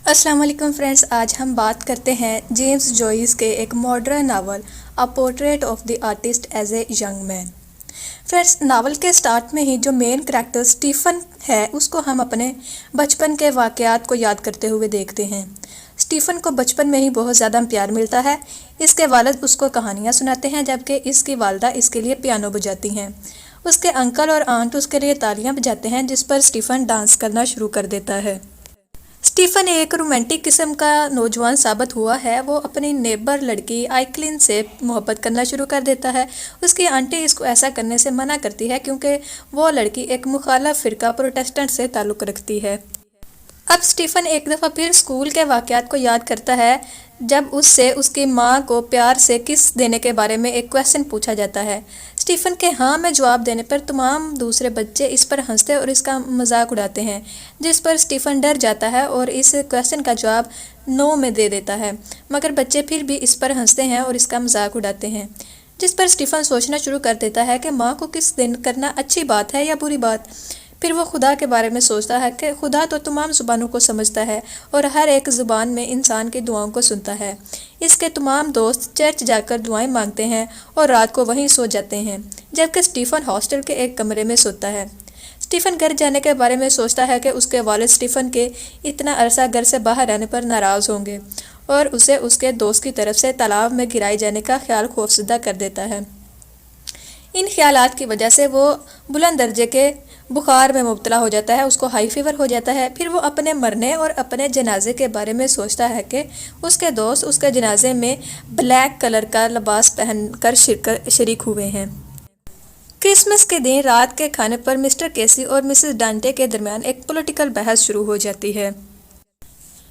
अस्सलाम वालेकुम फ्रेंड्स, आज हम बात करते हैं जेम्स जॉइस के एक modern novel a portrait of the artist as a young man. Friends, novel के स्टार्ट में ही जो मेन करैक्टर स्टीफन है उसको हम अपने बचपन के वाक़यात को याद करते हुए देखते हैं। स्टीफन को बचपन में ही बहुत ज़्यादा प्यार मिलता है। इसके वालिद उसको कहानियाँ सुनाते हैं जबकि इसकी वालदा इसके लिए पियानो बजाती हैं। उसके अंकल और आंट उसके लिए तालियाँ बजाते हैं जिस पर स्टीफन डांस करना शुरू कर देता है। स्टीफन एक रोमांटिक किस्म का नौजवान साबित हुआ है। वो अपनी नेबर लड़की आइकलिन से मोहब्बत करना शुरू कर देता है। उसकी आंटी इसको ऐसा करने से मना करती है क्योंकि वो लड़की एक मुखालफ फ़िरका प्रोटेस्टेंट से ताल्लुक़ रखती है। अब स्टीफन एक दफ़ा फिर स्कूल के वाक़यात को याद करता है जब उससे उसकी माँ को प्यार से किस देने के बारे में एक क्वेश्चन पूछा जाता है। स्टीफन के हाँ में जवाब देने पर तमाम दूसरे बच्चे इस पर हंसते और इसका मजाक उड़ाते हैं, जिस पर स्टीफन डर जाता है और इस क्वेश्चन का जवाब नो में दे देता है। मगर बच्चे फिर भी इस पर हंसते हैं और इसका मजाक उड़ाते हैं, जिस पर स्टीफन सोचना शुरू कर देता है कि माँ को किस दिन करना अच्छी बात है या बुरी बात। फिर वो खुदा के बारे में सोचता है कि खुदा तो तमाम ज़ुबानों को समझता है और हर एक ज़ुबान में इंसान की दुआओं को सुनता है। इसके तमाम दोस्त चर्च जाकर दुआएं मांगते हैं और रात को वहीं सो जाते हैं, जबकि स्टीफन हॉस्टल के एक कमरे में सोता है। स्टीफन घर जाने के बारे में सोचता है कि उसके वालिद स्टीफन के इतना अरसा घर से बाहर रहने पर नाराज़ होंगे और उसे उसके दोस्त की तरफ से तालाब में गिराए जाने का ख्याल खौफजदा कर देता है। इन ख्यालात की वजह से वो बुलंद दर्जे के बुखार में मुब्तला हो जाता है। उसको हाई फीवर हो जाता है। फिर वो अपने मरने और अपने जनाजे के बारे में सोचता है कि उसके दोस्त उसके जनाजे में ब्लैक कलर का लिबास पहनकर शरीक हुए हैं। क्रिसमस के दिन रात के खाने पर मिस्टर केसी और मिसेस डांटे के दरमियान एक पॉलिटिकल बहस शुरू हो जाती है।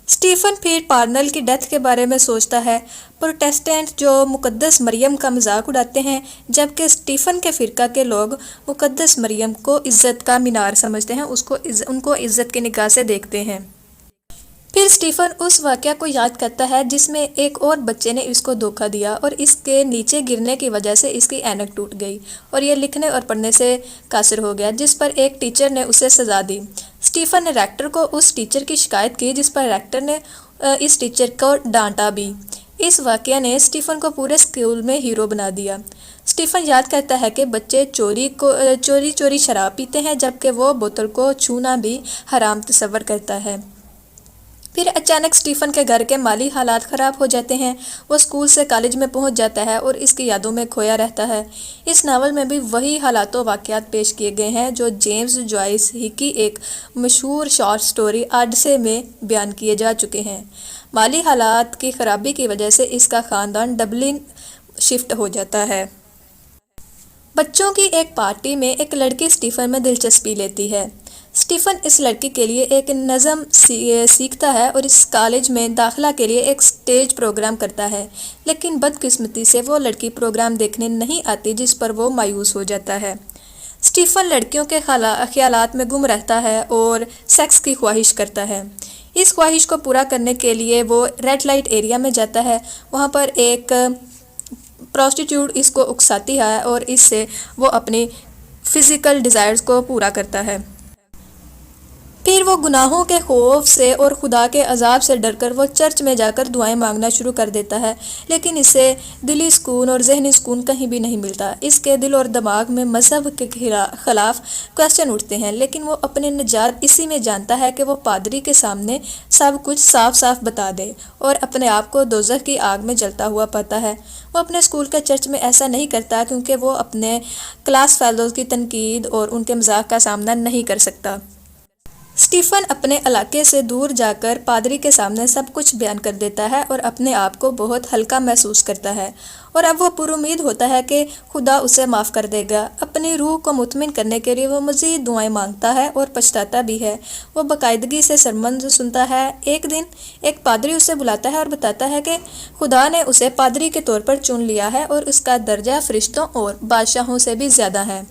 स्टीफन फिर पार्नल की डेथ के बारे में सोचता है। प्रोटेस्टेंट जो मुकद्दस मरियम का मजाक उड़ाते हैं, जबकि स्टीफन के फ़िरका के लोग मुकद्दस मरियम को इज़्ज़त का मीनार समझते हैं, उनको इज़्ज़त की निगाह से देखते हैं। फिर स्टीफन उस वाक़या को याद करता है जिसमें एक और बच्चे ने इसको धोखा दिया और इसके नीचे गिरने की वजह से इसकी ऐनक टूट गई और यह लिखने और पढ़ने से कासिर हो गया, जिस पर एक टीचर ने उसे सज़ा दी। स्टीफन ने रेक्टर को उस टीचर की शिकायत की, जिस पर रेक्टर ने इस टीचर को डांटा भी। इस वाक़या ने स्टीफन को पूरे स्कूल में हीरो बना दिया। स्टीफन याद करता है कि बच्चे चोरी शराब पीते हैं, जबकि वो बोतल को छूना भी हराम तस्वर करता है। फिर अचानक स्टीफन के घर के माली हालात ख़राब हो जाते हैं। वो स्कूल से कॉलेज में पहुंच जाता है और इसकी यादों में खोया रहता है। इस नावल में भी वही हालात व वाक़यात पेश किए गए हैं जो जेम्स जॉइस की एक मशहूर शॉर्ट स्टोरी आडसे में बयान किए जा चुके हैं। माली हालात की ख़राबी की वजह से इसका ख़ानदान डबलिन शिफ्ट हो जाता है। बच्चों की एक पार्टी में एक लड़की स्टीफन में दिलचस्पी लेती है। स्टीफन इस लड़की के लिए एक नज़म सीखता है और इस कॉलेज में दाखिला के लिए एक स्टेज प्रोग्राम करता है, लेकिन बदकिस्मती से वो लड़की प्रोग्राम देखने नहीं आती, जिस पर वो मायूस हो जाता है। स्टीफन लड़कियों के ख्यालात में गुम रहता है और सेक्स की ख्वाहिश करता है। इस ख्वाहिश को पूरा करने के लिए वो रेड लाइट एरिया में जाता है। वहाँ पर एक प्रोस्टिट्यूट इसको उकसाती है और इससे वो अपनी फ़िज़िकल डिज़ायर्स को पूरा करता है। फिर वो गुनाहों के खौफ से और खुदा के अजाब से डरकर वो चर्च में जाकर दुआएं मांगना शुरू कर देता है, लेकिन इसे दिली सुकून और जहनी सुकून कहीं भी नहीं मिलता। इसके दिल और दिमाग में मज़हब के ख़िलाफ़ क्वेश्चन उठते हैं, लेकिन वो अपने निजात इसी में जानता है कि वो पादरी के सामने सब कुछ साफ साफ बता दे और अपने आप को दोज़ख की आग में जलता हुआ पाता है। वो अपने स्कूल के चर्च में ऐसा नहीं करता क्योंकि वो अपने क्लास फेलोज़ की तनकीद और उनके मजाक का सामना नहीं कर सकता। स्टीफन अपने इलाके से दूर जाकर पादरी के सामने सब कुछ बयान कर देता है और अपने आप को बहुत हल्का महसूस करता है और अब वो पुरुमीद होता है कि खुदा उसे माफ़ कर देगा। अपनी रूह को मुतमिन करने के लिए वो मज़ीद दुआएं मांगता है और पछताता भी है। वो बाकायदगी से सरमन सुनता है। एक दिन एक पादरी उसे बुलाता है और बताता है कि खुदा ने उसे पादरी के तौर पर चुन लिया है और उसका दर्जा फरिश्तों और बादशाहों से भी ज़्यादा है।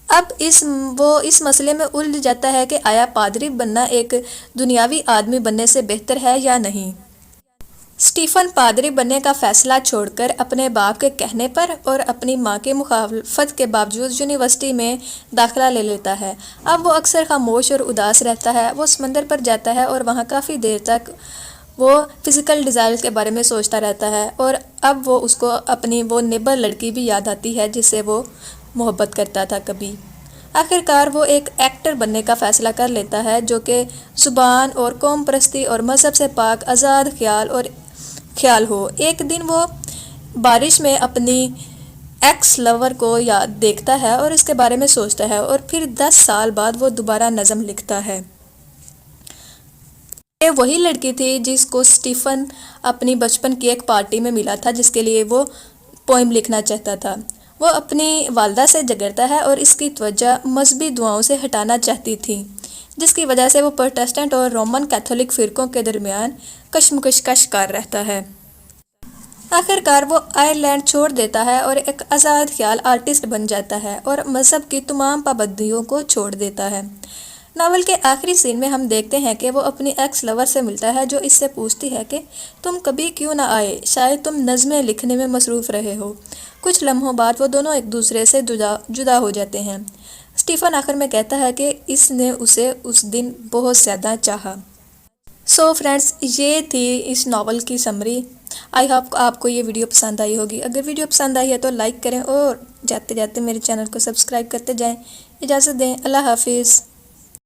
अब वो इस मसले में उलझ जाता है कि आया पादरी बनना एक दुनियावी आदमी बनने से बेहतर है या नहीं। اسٹیفن پادری بننے کا فیصلہ چھوڑ کر اپنے باپ کے کہنے پر اور اپنی ماں کی مخالفت کے باوجود یونیورسٹی میں داخلہ لے لیتا ہے۔ اب وہ اکثر خاموش اور اداس رہتا ہے۔ وہ سمندر پر جاتا ہے اور وہاں کافی دیر تک وہ فزیکل ڈیزائر کے بارے میں سوچتا رہتا ہے، اور اب وہ اس کو اپنی وہ نیبر لڑکی بھی یاد آتی ہے جس سے وہ محبت کرتا تھا کبھی۔ آخر کار وہ ایک ایکٹر بننے کا فیصلہ کر لیتا ہے جو کہ زبان اور قوم پرستی اور مذہب سے پاک آزاد خیال ہو۔ ایک دن وہ بارش میں اپنی ایکس لور کو دیکھتا ہے اور اس کے بارے میں سوچتا ہے، اور پھر 10 سال بعد وہ دوبارہ نظم لکھتا ہے۔ یہ وہی لڑکی تھی جس کو اسٹیفن اپنی بچپن کی ایک پارٹی میں ملا تھا، جس کے لیے وہ پوئم لکھنا چاہتا تھا۔ وہ اپنی والدہ سے جھگڑتا ہے اور اس کی توجہ مذہبی دعاؤں سے ہٹانا چاہتی تھی، جس کی وجہ سے وہ پروٹسٹنٹ اور رومن کیتھولک فرقوں کے درمیان کشمکش کا شکار رہتا ہے۔ آخر کار وہ آئرلینڈ چھوڑ دیتا ہے اور ایک آزاد خیال آرٹسٹ بن جاتا ہے اور مذہب کی تمام پابندیوں کو چھوڑ دیتا ہے۔ ناول کے آخری سین میں ہم دیکھتے ہیں کہ وہ اپنی ایکس لور سے ملتا ہے جو اس سے پوچھتی ہے کہ تم کبھی کیوں نہ آئے، شاید تم نظمیں لکھنے میں مصروف رہے ہو۔ کچھ لمحوں بعد وہ دونوں ایک دوسرے سے جدا ہو جاتے ہیں۔ اسٹیفن آخر میں کہتا ہے کہ اس نے اسے اس دن بہت زیادہ چاہا۔ سو فرینڈس، یہ تھی اس ناول کی سمری۔ آئی ہوپ آپ کو یہ ویڈیو پسند آئی ہوگی۔ اگر ویڈیو پسند آئی ہے تو لائک کریں اور جاتے جاتے میرے چینل کو سبسکرائب کرتے جائیں۔ اجازت دیں، اللہ حافظ۔